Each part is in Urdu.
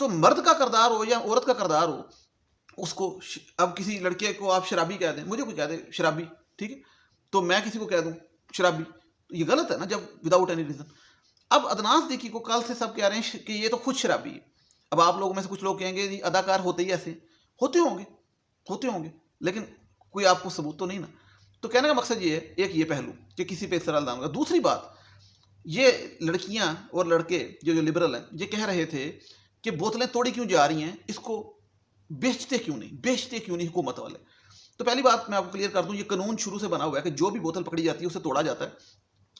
تو مرد کا کردار ہو یا عورت کا کردار ہو، اس کو اب کسی لڑکے کو آپ شرابی کہہ دیں، مجھے کوئی کہہ دے شرابی، ٹھیک ہے، تو میں کسی کو کہہ دوں شرابی، تو یہ غلط ہے نا جب وداؤٹ اینی ریزن. اب ادناس دیکھی کو کل سے سب کہہ رہے ہیں کہ یہ تو خود شرابی ہے. اب آپ لوگوں میں سے کچھ لوگ کہیں گے جی اداکار ہوتے ہی ایسے ہوتے ہوں گے لیکن کوئی آپ کو ثبوت تو نہیں نا. تو کہنے کا مقصد یہ ہے، ایک یہ پہلو کہ کسی پہ اس طرح الزام لگا. دوسری بات، یہ لڑکیاں اور لڑکے جو لبرل ہیں یہ کہہ رہے تھے کہ بوتلیں توڑی کیوں جا رہی ہیں، اس کو بیچتے کیوں نہیں حکومت والے. تو پہلی بات میں آپ کو کلیئر کر دوں، یہ قانون شروع سے بنا ہوا ہے کہ جو بھی بوتل پکڑی جاتی ہے اسے توڑا جاتا ہے،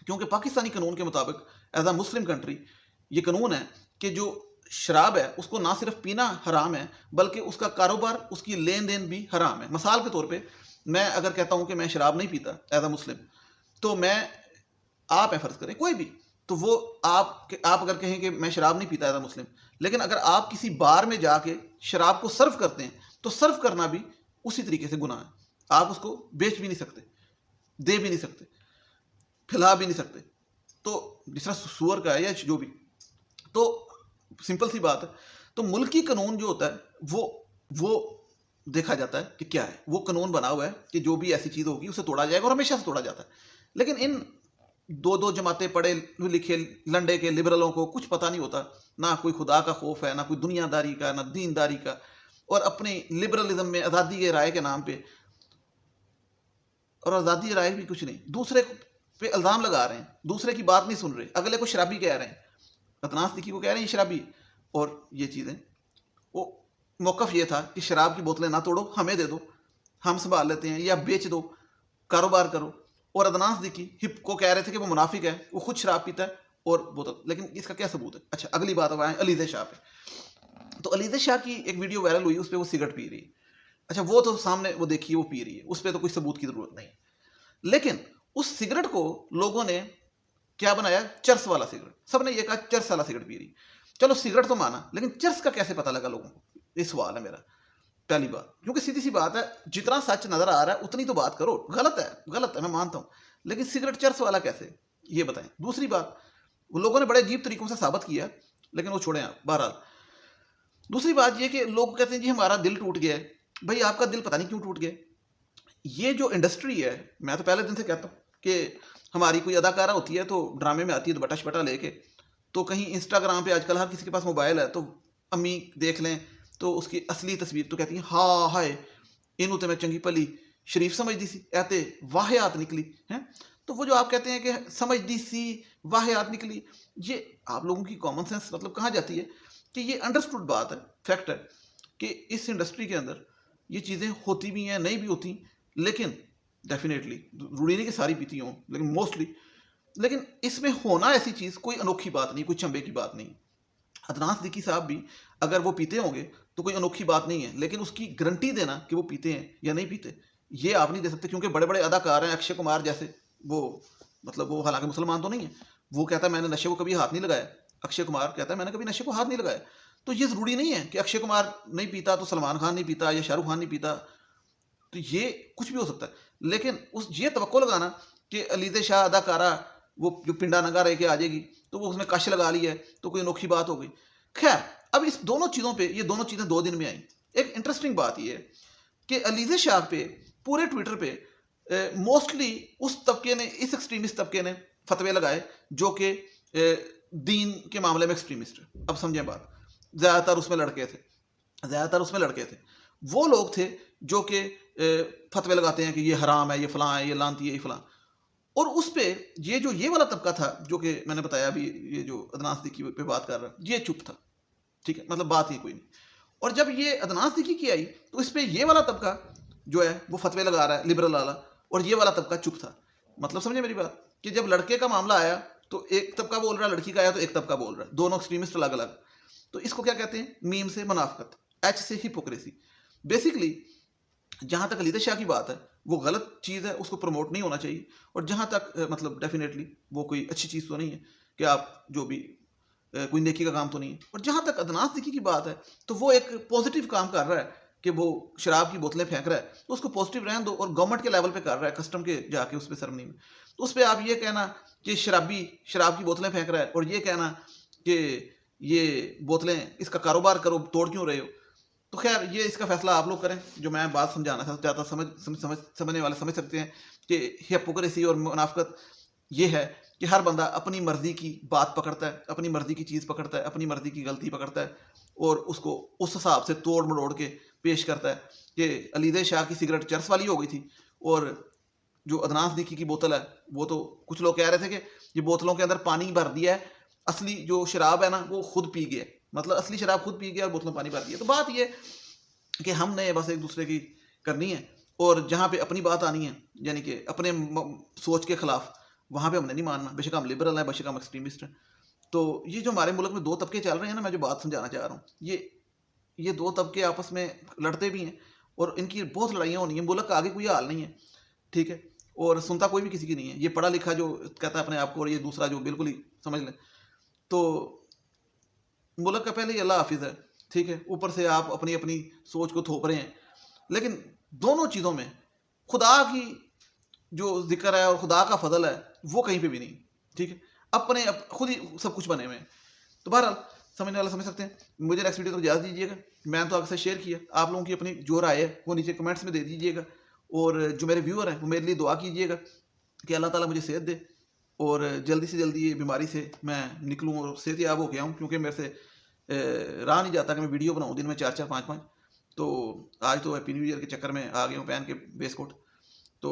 کیونکہ پاکستانی قانون کے مطابق ایز اے مسلم کنٹری یہ قانون ہے کہ جو شراب ہے اس کو نہ صرف پینا حرام ہے بلکہ اس کا کاروبار، اس کی لین دین بھی حرام ہے. مثال کے طور پہ میں اگر کہتا ہوں کہ میں شراب نہیں پیتا ایز اے مسلم، تو میں آپ فرض کریں کوئی بھی، تو وہ آپ اگر کہیں کہ میں شراب نہیں پیتا ایز اے مسلم، لیکن اگر آپ کسی بار میں جا کے شراب کو سرو کرتے ہیں تو سرو کرنا بھی اسی طریقے سے گناہ ہے. آپ اس کو بیچ بھی نہیں سکتے، دے بھی نہیں سکتے، پھیلا بھی نہیں سکتے. تو جس طرح سور کا ہے یا جو بھی، تو سمپل سی بات ہے. تو ملکی قانون جو ہوتا ہے وہ دیکھا جاتا ہے کہ کیا ہے. وہ قانون بنا ہوا ہے کہ جو بھی ایسی چیز ہوگی اسے توڑا جائے گا، اور ہمیشہ سے توڑا جاتا ہے. لیکن ان دو جماعتیں پڑھے لکھے لنڈے کے لبرلوں کو کچھ پتہ نہیں ہوتا، نہ کوئی خدا کا خوف ہے، نہ کوئی دنیا داری کا، نہ دین داری کا، اور اپنی لبرلزم میں آزادی کے رائے کے نام پہ، اور آزادی رائے بھی کچھ نہیں، دوسرے پہ الزام لگا رہے ہیں، دوسرے کی بات نہیں سن رہے، اگلے کو شرابی کہہ رہے ہیں، ادناس دکی کو کہہ رہے ہیں یہ شرابی. اور یہ چیزیں، وہ موقف یہ تھا کہ شراب کی بوتلیں نہ توڑو، ہمیں دے دو، ہم سنبھال لیتے ہیں، یا بیچ دو، کاروبار کرو. اور ادناس دکی ہپ کو کہہ رہے تھے کہ وہ منافق ہے، وہ خود شراب پیتا ہے اور بوتل. لیکن اس کا کیا ثبوت ہے؟ اچھا اگلی بات اب آئیں علیزہ شاہ پہ. تو علیزہ شاہ کی ایک ویڈیو وائرل ہوئی، اس پہ وہ سگریٹ پی رہی ہے. اچھا وہ تو سامنے وہ دیکھیے وہ پی رہی ہے، اس پہ تو کوئی ثبوت کی ضرورت نہیں. لیکن اس سگریٹ کو لوگوں نے کیا بنایا؟ چرس والا سگریٹ. سب نے یہ کہا چرس والا سگریٹ پی رہی. چلو سگریٹ تو مانا، لیکن چرس کا کیسے پتہ لگا لوگوں کو؟ یہ سوال ہے میرا. پہلی بات، کیونکہ سیدھی سی بات ہے، جتنا سچ نظر آ رہا ہے اتنی تو بات کرو. غلط ہے میں مانتا ہوں، لیکن سگریٹ چرس والا کیسے، یہ بتائیں. دوسری بات، وہ لوگوں نے بڑے عجیب طریقوں سے ثابت کیا، لیکن وہ چھوڑیں آپ. بہرحال دوسری بات یہ کہ لوگ کہتے ہیں جی ہمارا دل ٹوٹ گیا ہے. بھائی آپ کا دل پتہ نہیں کیوں ٹوٹ گیا. یہ جو انڈسٹری ہے، میں تو پہلے دن سے کہتا ہوں کہ ہماری کوئی اداکارہ ہوتی ہے تو ڈرامے میں آتی ہے دوپٹہ شپٹا لے کے، تو کہیں انسٹاگرام پہ آج کل ہر کسی کے پاس موبائل ہے، تو امی دیکھ لیں تو اس کی اصلی تصویر تو کہتی ہیں ہاں ہائے اینو تے میں چنگی پلی شریف سمجھتی سی، ایتے واحیات نکلی ہیں. تو وہ جو آپ کہتے ہیں کہ سمجھتی سی واحیات نکلی، یہ آپ لوگوں کی کامن سینس مطلب کہاں جاتی ہے کہ یہ انڈرسٹوڈ بات ہے، فیکٹ ہے کہ اس انڈسٹری کے اندر یہ چیزیں ہوتی بھی ہیں، نہیں بھی ہوتی، لیکن ڈیفینیٹلی ضروری نہیں کہ ساری پیتی ہوں، لیکن موسٹلی. لیکن اس میں ہونا ایسی چیز کوئی انوکھی بات نہیں، کوئی چمبے کی بات نہیں. ادناس دکی صاحب بھی اگر وہ پیتے ہوں گے تو کوئی انوکھی بات نہیں ہے، لیکن اس کی گارنٹی دینا کہ وہ پیتے ہیں یا نہیں پیتے یہ آپ نہیں دے سکتے، کیونکہ بڑے بڑے اداکار ہیں، اکشے کمار جیسے، وہ مطلب وہ حالانکہ مسلمان تو نہیں ہے، وہ کہتا ہے میں نے نشے کو کبھی ہاتھ نہیں لگایا. اکشے کمار کہتا ہے میں نے کبھی نشے کو ہاتھ نہیں لگایا. تو یہ ضروری نہیں ہے کہ اکشے کمار نہیں پیتا تو سلمان خان نہیں پیتا یا شاہ رخ خان نہیں پیتا. تو یہ کچھ بھی ہو سکتا ہے. لیکن یہ توقع لگانا کہ علیزہ شاہ اداکارہ وہ جو پنڈا ننگا رہ کے آ جائے گی تو وہ اس میں کش لگا لی ہے تو کوئی انوکھی بات ہو گئی. خیر اب اس دونوں چیزوں پہ یہ دونوں چیزیں 2 دن میں آئیں. ایک انٹرسٹنگ بات یہ ہے کہ علیزہ شاہ پہ پورے ٹویٹر پہ موسٹلی اس طبقے نے، اس ایکسٹریمسٹ طبقے نے فتوے لگائے جو کہ دین کے معاملے میں ایکسٹریمسٹ ہے. اب سمجھیں بات، زیادہ تر اس میں لڑکے تھے. وہ لوگ تھے جو کہ فتوے لگاتے ہیں کہ یہ حرام ہے، یہ فلاں ہے، یہ لانتی ہے، یہ فلاں. اور اس پہ یہ والا طبقہ تھا جو کہ میں نے بتایا ابھی، یہ جو ادناس دکی پہ بات کر رہا ہے، یہ چپ تھا. ٹھیک ہے، مطلب بات ہی کوئی نہیں. اور جب یہ ادناس دکی کی آئی تو اس پہ یہ والا طبقہ جو ہے وہ فتوے لگا رہا ہے، لبرل والا، اور یہ والا طبقہ چپ تھا. مطلب سمجھے میری بات کہ جب لڑکے کا معاملہ آیا تو ایک طبقہ بول رہا ہے، لڑکی کا آیا تو ایک طبقہ بول رہا ہے، دونوں ایکسٹریمسٹ الگ الگ. تو اس کو کیا کہتے ہیں؟ میم سے منافقت، ایچ سے ہپوکریسی. بیسیکلی جہاں تک علیزہ شاہ کی بات ہے وہ غلط چیز ہے، اس کو پروموٹ نہیں ہونا چاہیے. اور جہاں تک مطلب ڈیفینیٹلی وہ کوئی اچھی چیز تو نہیں ہے کہ آپ جو بھی کوئی نیکی کا کام تو نہیں ہے. اور جہاں تک ادناس دکی کی بات ہے تو وہ ایک پازیٹیو کام کر رہا ہے کہ وہ شراب کی بوتلیں پھینک رہا ہے، تو اس کو پازیٹیو رہن دو. اور گورنمنٹ کے لیول پہ کر رہا ہے، کسٹم کے جا کے اس پہ سرمنی میں، تو اس پہ آپ یہ کہنا کہ شراب کی بوتلیں پھینک رہا ہے، اور یہ کہنا کہ یہ بوتلیں اس کا کاروبار کرو, توڑ کیوں رہے ہو. تو خیر یہ اس کا فیصلہ آپ لوگ کریں. جو میں بات سمجھانا چاہتا سمجھنے والے سمجھ سکتے ہیں کہ ہپوکریسی اور منافقت یہ ہے کہ ہر بندہ اپنی مرضی کی بات پکڑتا ہے, اپنی مرضی کی چیز پکڑتا ہے, اپنی مرضی کی غلطی پکڑتا ہے اور اس کو اس حساب سے توڑ مڑوڑ کے پیش کرتا ہے. کہ علیزے شاہ کی سگریٹ چرس والی ہو گئی تھی, اور جو ادنان صدیقی کی بوتل ہے وہ تو کچھ لوگ کہہ رہے تھے کہ یہ بوتلوں کے اندر پانی بھر دیا ہے, اصلی جو شراب ہے نا وہ خود پی گیا, مطلب اصلی شراب خود پی گیا اور بوتلوں پانی بھر دیا. تو بات یہ کہ ہم نے بس ایک دوسرے کی کرنی ہے, اور جہاں پہ اپنی بات آنی ہے یعنی کہ اپنے سوچ کے خلاف, وہاں پہ ہم نے نہیں ماننا. بے شک ہم لبرل ہیں, بے شک ہم ایکسٹریمسٹ ہیں. تو یہ جو ہمارے ملک میں دو طبقے چل رہے ہیں نا, میں جو بات سمجھانا چاہ رہا ہوں, یہ دو طبقے آپس میں لڑتے بھی ہیں اور ان کی بہت لڑائیاں ہونی ہیں. ملک کا آگے کوئی حال نہیں ہے, ٹھیک ہے, اور سنتا کوئی بھی کسی کی نہیں ہے. یہ پڑھا لکھا جو کہتا ہے اپنے آپ کو, اور یہ دوسرا جو بالکل ہی سمجھ لیں. تو ملک کا پہلے ہی اللہ حافظ ہے, ٹھیک ہے, اوپر سے آپ اپنی اپنی سوچ کو تھوپ رہے ہیں. لیکن دونوں چیزوں میں خدا کی جو ذکر ہے اور خدا کا فضل ہے وہ کہیں پہ بھی نہیں, ٹھیک ہے. اپنے خود ہی سب کچھ بنے ہوئے ہیں. تو بہرحال سمجھنے والا سمجھ سکتے ہیں. مجھے نیکسٹ ویڈیو تک اجازت دیجیے گا. میں تو آپ سے شیئر کیا, آپ لوگوں کی اپنی جو رائے ہے وہ نیچے کمنٹس میں دے دیجیے گا, اور جو میرے ویور ہیں وہ میرے لیے دعا کیجیے گا کہ اللہ تعالیٰ مجھے صحت دے اور جلدی سے جلدی یہ بیماری سے میں نکلوں اور صحت یاب ہو گیا ہوں. کیونکہ میرے سے رہا نہیں جاتا کہ میں ویڈیو بناؤں دن میں 4 5. تو آج تو ہیپی نیو ایئر کے چکر میں آ گیا ہوں پہن کے بیس کوٹ. تو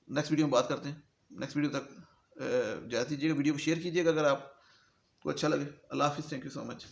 نیکسٹ ویڈیو میں بات کرتے ہیں. نیکسٹ ویڈیو تک اجازت دیجیے گا. ویڈیو کو شیئر کیجیے گا اگر آپ کو اچھا لگے. اللہ حافظ. Thank you so much.